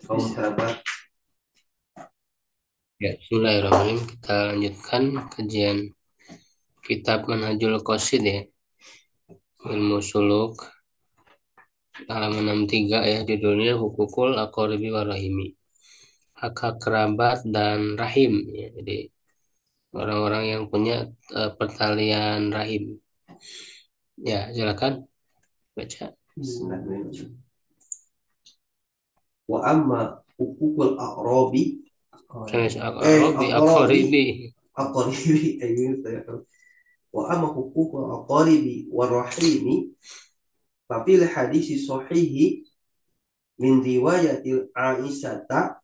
kaum kerabat. Ya, bismillahirrahmanirrahim. Kita lanjutkan kajian kitab Manhajul Qasid ya, ilmu suluk halaman 63 ya, judulnya Hukukul Aqoribi Warahimi. Hak-hak kerabat dan rahim ya. Jadi orang-orang yang punya pertalian rahim. Ya, silakan baca. Bismillahirrahmanirrahim. Wa amma hukukul aqrabi Tulis Aqoribi, aqrabi Aqoribi. aqrabi wa amma hukukul aqrabi warahimi fa fil hadisi sahihi min riwayatil Aisyata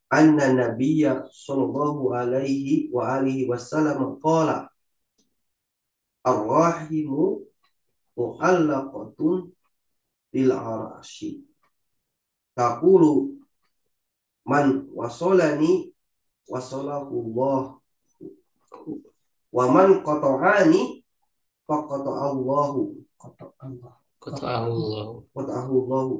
anna nabiyya sallallahu alaihi wa alihi wasallam qala ar-rahimu mu'allaqatun bil arashi taqulu man wasolani wasolahullah wa man qata'ani faqata'allahu Qata'ahullahu. qata'ahullahu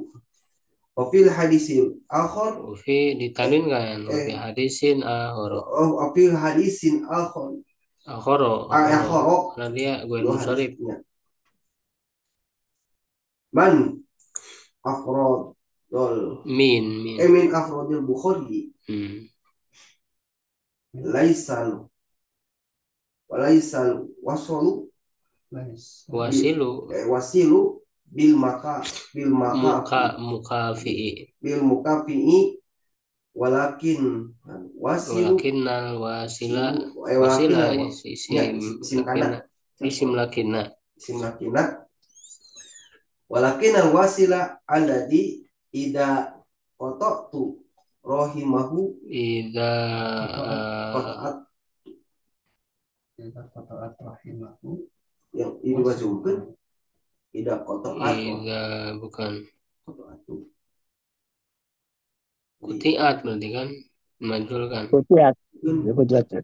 wa fil hadisil akhar Ufi ditanwin kan? Ufi hadisin ahoro. wa fil hadisin akhar Akhoro, akhoro. akhara Karena dia gue dua munsharif. hadisnya man afrod Min, min. min afrodil bukhari Hmm. laisal walaisal wasalu Wasilu wasilu bil maka mukafi'i. bil mukafi'i walakin wasilu Walakinnal wasila walakin wasila ya, isim isim kana lakina isim lakina isim lakina walakin wasila alladhi ida qata'tu rahimahu ida qata'at qata'at rahimahu yang ini wajibkan ida qata'at ida bukan qata'atu kutiat berarti kan majul kan Kutiat, kutiat.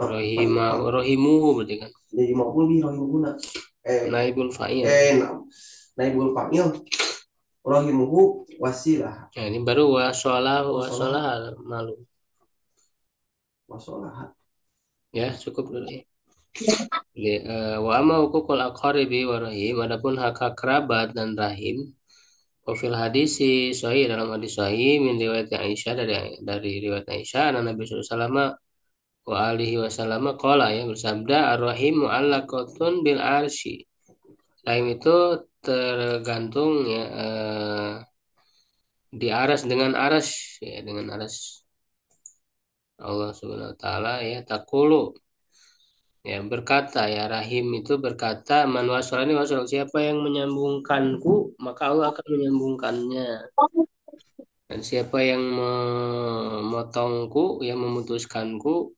rohima rohimu berarti kan jadi maupun di rahimuna naibul fa'il. naibul fa'il rahimuhu wasilah Nah, ini baru wasolah wasolah malu wasolah ya, cukup dulu ya. Jadi, wa amma hukukul aqaribi wa rahim, adapun hak-hak kerabat dan rahim. Wafil hadisi sahih, dalam hadis sahih min riwayat Aisyah, dari riwayat Aisyah, Nabi sallallahu alaihi wasallam wa alihi wasallam qala, ya, bersabda, ar-rahim mu'allaqatun bil arsy. Rahim itu tergantung ya, di aras, dengan aras ya, dengan aras Allah Subhanahu wa taala ya, takulu ya, berkata ya, rahim itu berkata, man wasolani wasol, siapa yang menyambungkanku maka Allah akan menyambungkannya, dan siapa yang memotongku, yang memutuskanku,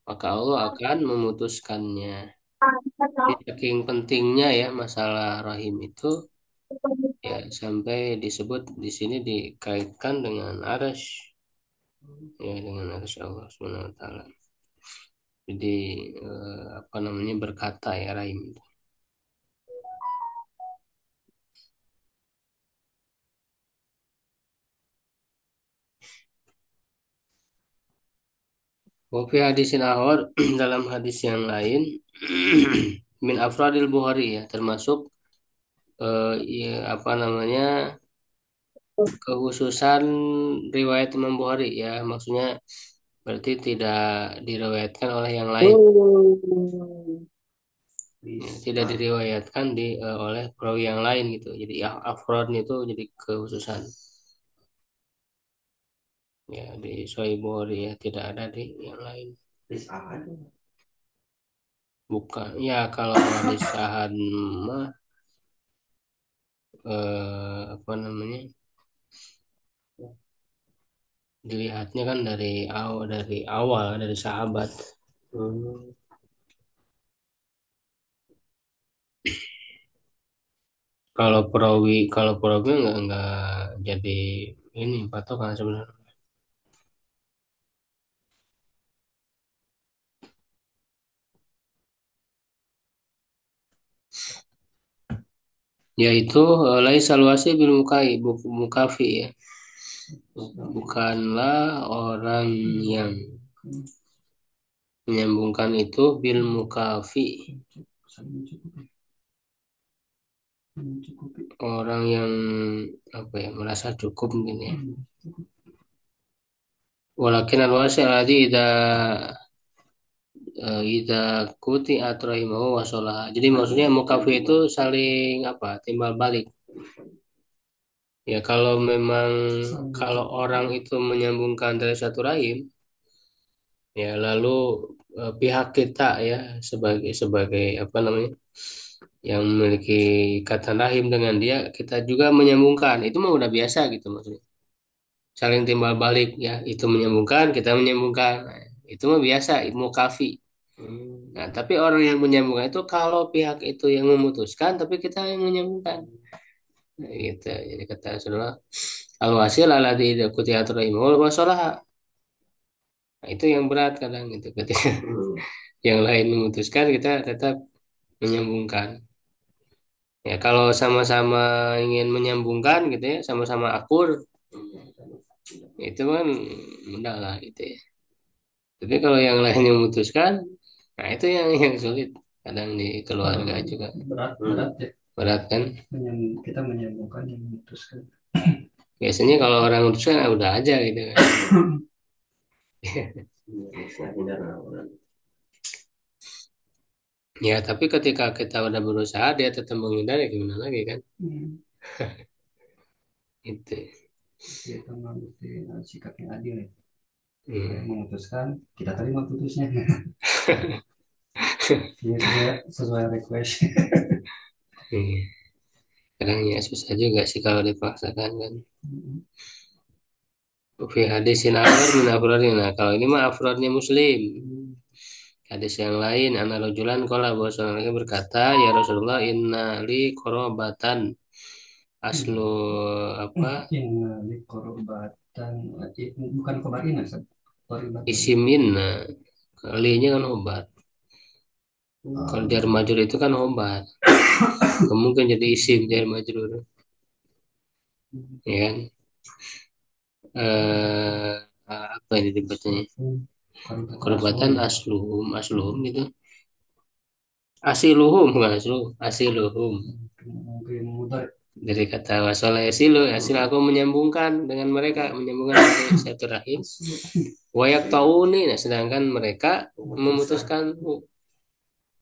maka Allah akan memutuskannya. Ini saking pentingnya ya masalah rahim itu ya, sampai disebut di sini dikaitkan dengan arasy ya, dengan arasy Allah Subhanahu wa taala. Jadi apa namanya, berkata ya, rahim itu. Wafi hadisin ahor dalam hadis yang lain min afradil Bukhari ya, termasuk ya, apa namanya, kekhususan riwayat Imam Bukhari ya, maksudnya berarti tidak diriwayatkan oleh yang lain ya, tidak diriwayatkan oleh perawi yang lain gitu, jadi ya, afrod itu jadi kekhususan ya, di Sahih Bukhari ya, tidak ada di yang lain. Bukan ya, kalau hadis ahad mah apa namanya, dilihatnya kan dari awal dari sahabat. Kalau perawi nggak jadi ini patokan sebenarnya. Yaitu laisal wasi bil mukai, mukafi ya. bukanlah orang yang menyambungkan itu bil mukafi, orang yang apa ya merasa cukup mungkin ya. Walakin al-wasi' alladhi idza kuti atrahimahu wasolah. Jadi maksudnya mukafi itu saling apa? Timbal balik. Ya kalau memang kalau orang itu menyambungkan dari satu rahim, ya lalu pihak kita ya sebagai sebagai apa namanya yang memiliki ikatan rahim dengan dia, kita juga menyambungkan. Itu mah udah biasa gitu maksudnya. Saling timbal balik ya, itu menyambungkan, kita menyambungkan. Nah, itu mah biasa, mukafi. Nah, tapi orang yang menyambungkan itu kalau pihak itu yang memutuskan, tapi kita yang menyambungkan. Nah, gitu. Jadi kata Rasulullah, al-wasil ala ikuti atur imul wasolah. Nah, itu yang berat kadang gitu. Ketika yang lain memutuskan, kita tetap menyambungkan. Ya kalau sama-sama ingin menyambungkan gitu ya, sama-sama akur, itu kan mudah lah gitu ya. Tapi kalau yang lain yang memutuskan, nah itu yang sulit kadang di keluarga juga. Berat ya. Berat kan? Kita menyambungkan yang memutuskan. Biasanya kalau orang memutuskan ah, udah aja gitu kan. Ya tapi ketika kita udah berusaha dia tetap menghindar ya gimana lagi kan? Itu. Kita mengambil sikap yang adil ya. Hmm. Memutuskan, kita terima putusnya. Iya, sesuai request. Iya. Kadang ya susah juga sih kalau dipaksakan kan. Fi hadisin akhar min afrodnya. Nah, kalau ini mah afrodnya Muslim. Hadis yang lain, ana rajulan qala bahwa seorang laki berkata, "Ya Rasulullah, inna li korobatan aslu apa? Ini korobatan, bukan kobarin ya, korobatan. Isimin. Nah, linya kan obat. Kalau jar majrur itu kan obat. Mungkin jadi isim jar majrur. Ya kan? Apa ini dibacanya? Korobatan asluhum, asluhum gitu. Asiluhum bukan aslu, asiluhum. Mungkin mudah. Dari kata wasola yasilu, hasil aku menyambungkan dengan mereka, menyambungkan dari satu rahim. Wayak tauni, nah sedangkan mereka memutuskan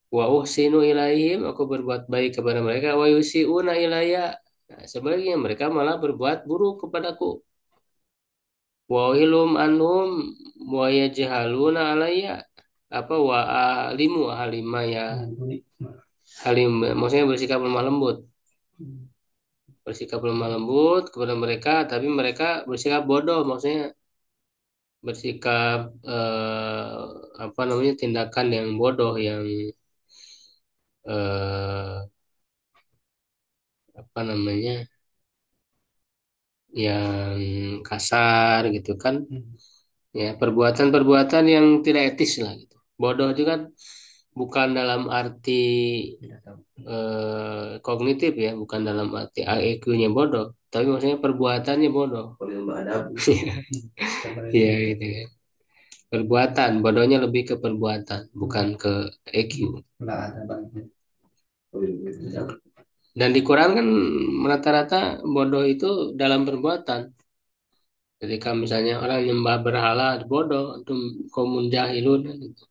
wa uhsinu ilaihim, aku berbuat baik kepada mereka, wa yusiuna ilayya. Nah, sebaliknya mereka malah berbuat buruk kepadaku. Wa hilum anhum wa yajhaluna alayya. Apa wa alimu halima ya. Halim maksudnya bersikap lemah lembut. Bersikap lemah lembut kepada mereka, tapi mereka bersikap bodoh, maksudnya bersikap apa namanya tindakan yang bodoh, yang apa namanya, yang kasar gitu kan, ya perbuatan-perbuatan yang tidak etis lah gitu. Bodoh itu kan bukan dalam arti kognitif ya, bukan dalam arti IQ-nya bodoh, tapi maksudnya perbuatannya bodoh. Iya gitu kan. Perbuatan, bodohnya lebih ke perbuatan, bukan ke EQ. Dan di Quran kan rata-rata bodoh itu dalam perbuatan. Ketika misalnya orang nyembah berhala, bodoh, itu kaumun jahilun. Gitu.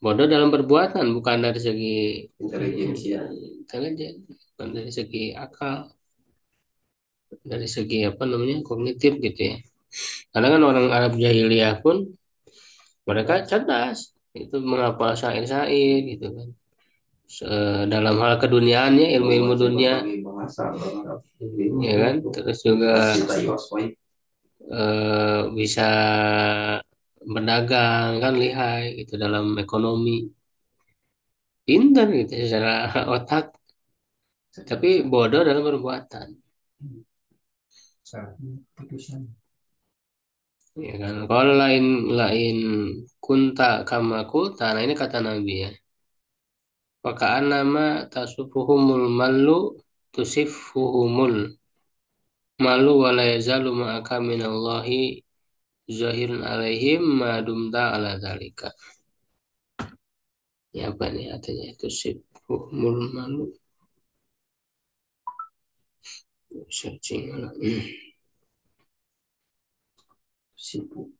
Bodoh dalam perbuatan, bukan dari segi intelijen, bukan dari segi akal, dari segi apa namanya kognitif gitu ya. Karena kan orang Arab jahiliyah pun mereka cerdas, itu menghafal syair-syair gitu kan. Dalam hal keduniaannya, ilmu-ilmu dunia, ya kan. Terus juga bisa berdagang kan, lihai gitu dalam ekonomi, pintar gitu secara otak, tapi bodoh dalam perbuatan. Ya kan, kalau lain lain kunta kama kulta, nah ini kata Nabi ya. Pakaan nama tasufuhumul malu tusifuhumul malu wala yazalu ma'aka minallahi zahirun alaihim ma dumta ala dzalika. Ya apa nih artinya itu sibuk malu searching. Sibuk.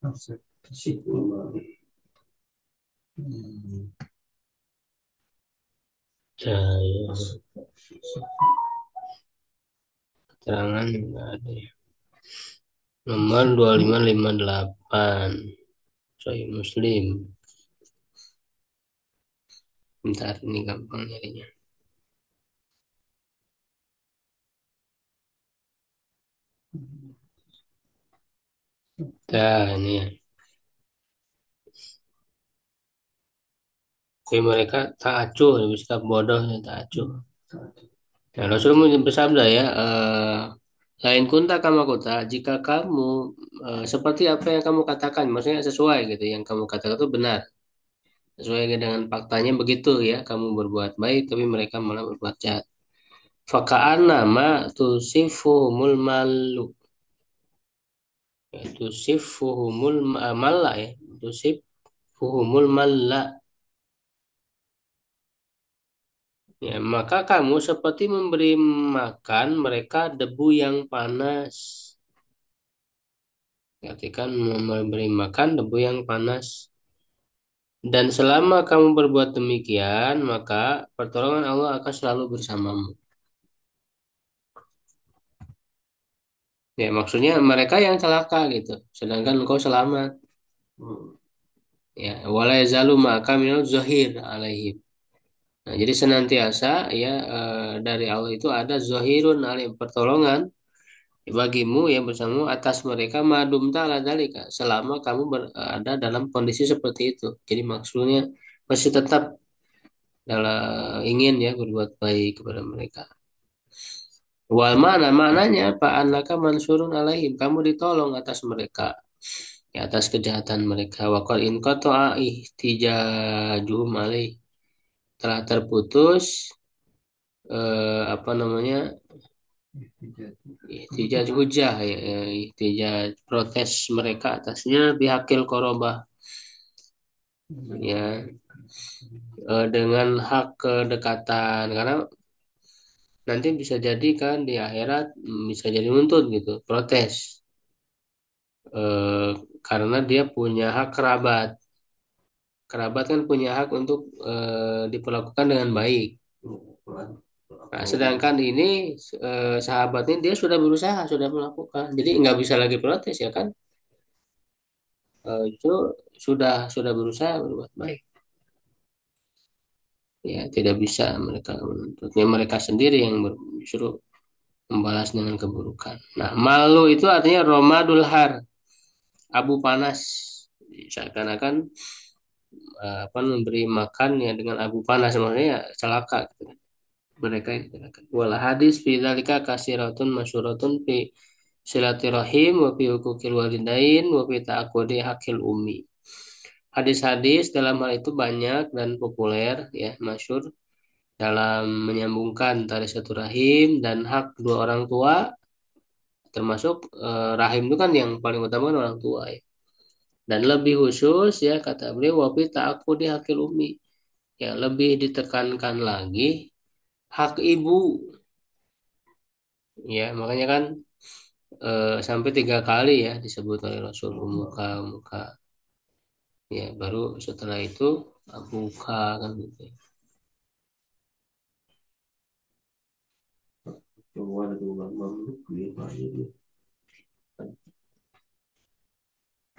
Asik. Sibuk. Saya keterangan enggak ada ya. Nomor 2558 Sahih Muslim. Bentar ini gampang nyarinya. Nah, ini ya. Tapi mereka tak acuh, bersikap bodoh dan tak acuh. Nah, Rasulullah bersabda ya, lain kunta kama kota, jika kamu seperti apa yang kamu katakan, maksudnya sesuai gitu, yang kamu katakan itu benar, sesuai dengan faktanya begitu ya, kamu berbuat baik, tapi mereka malah berbuat jahat. Faka'anna ma tusifuhumul malu, tusifuhumul malla ya, tusifuhumul malla. Ya, maka kamu seperti memberi makan mereka debu yang panas. Artikan memberi makan debu yang panas. Dan selama kamu berbuat demikian, maka pertolongan Allah akan selalu bersamamu. Ya, maksudnya mereka yang celaka gitu, sedangkan engkau selamat. Ya, wala yazalu ma'aka minal zahir alaihim. Nah, jadi senantiasa ya dari Allah itu ada zahirun alaihim, pertolongan bagimu yang bersamamu atas mereka madum ta'ala dalika selama kamu berada dalam kondisi seperti itu. Jadi maksudnya masih tetap dalam ingin ya berbuat baik kepada mereka. Wal mana maknanya Pak anaka mansurun alaihim, kamu ditolong atas mereka, ya, atas kejahatan mereka. Waqad in qata'a ihtijajuhum alaih, telah terputus apa namanya, ihtijaj hujah ya, ihtijaj protes mereka atasnya bihakil korobah ya, dengan hak kedekatan, karena nanti bisa jadi kan di akhirat bisa jadi nuntut gitu protes eh, karena dia punya hak kerabat. Kerabat kan punya hak untuk diperlakukan dengan baik. Nah, sedangkan ini sahabat ini dia sudah berusaha, sudah melakukan, jadi nggak bisa lagi protes ya kan. Itu sudah berusaha berbuat baik, ya tidak bisa mereka menuntutnya, mereka sendiri yang justru membalas dengan keburukan. Nah, malu itu artinya romadul har, abu panas. Seakan-akan apa memberi makan ya dengan abu panas, maksudnya ya celaka gitu kan. Mereka yang celaka. Wal hadis fi dzalika kasiratun masyuratun fi silaturahim wa fi hukukil walidain wa fi ta'aqudi hakil ummi. Hadis-hadis dalam hal itu banyak dan populer ya, masyhur dalam menyambungkan tali silaturahim dan hak kedua orang tua, termasuk rahim itu kan yang paling utama kan orang tua ya. Dan lebih khusus ya kata beliau wafi ta'akudi hakil umi, ya lebih ditekankan lagi hak ibu, ya makanya kan sampai 3 kali ya disebut oleh Rasul muka muka, ya baru setelah itu abuka kan gitu.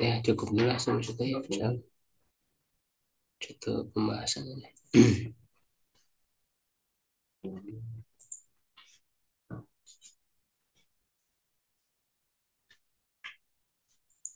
Ya cukup jelas sampai situ ya, cukup pembahasannya.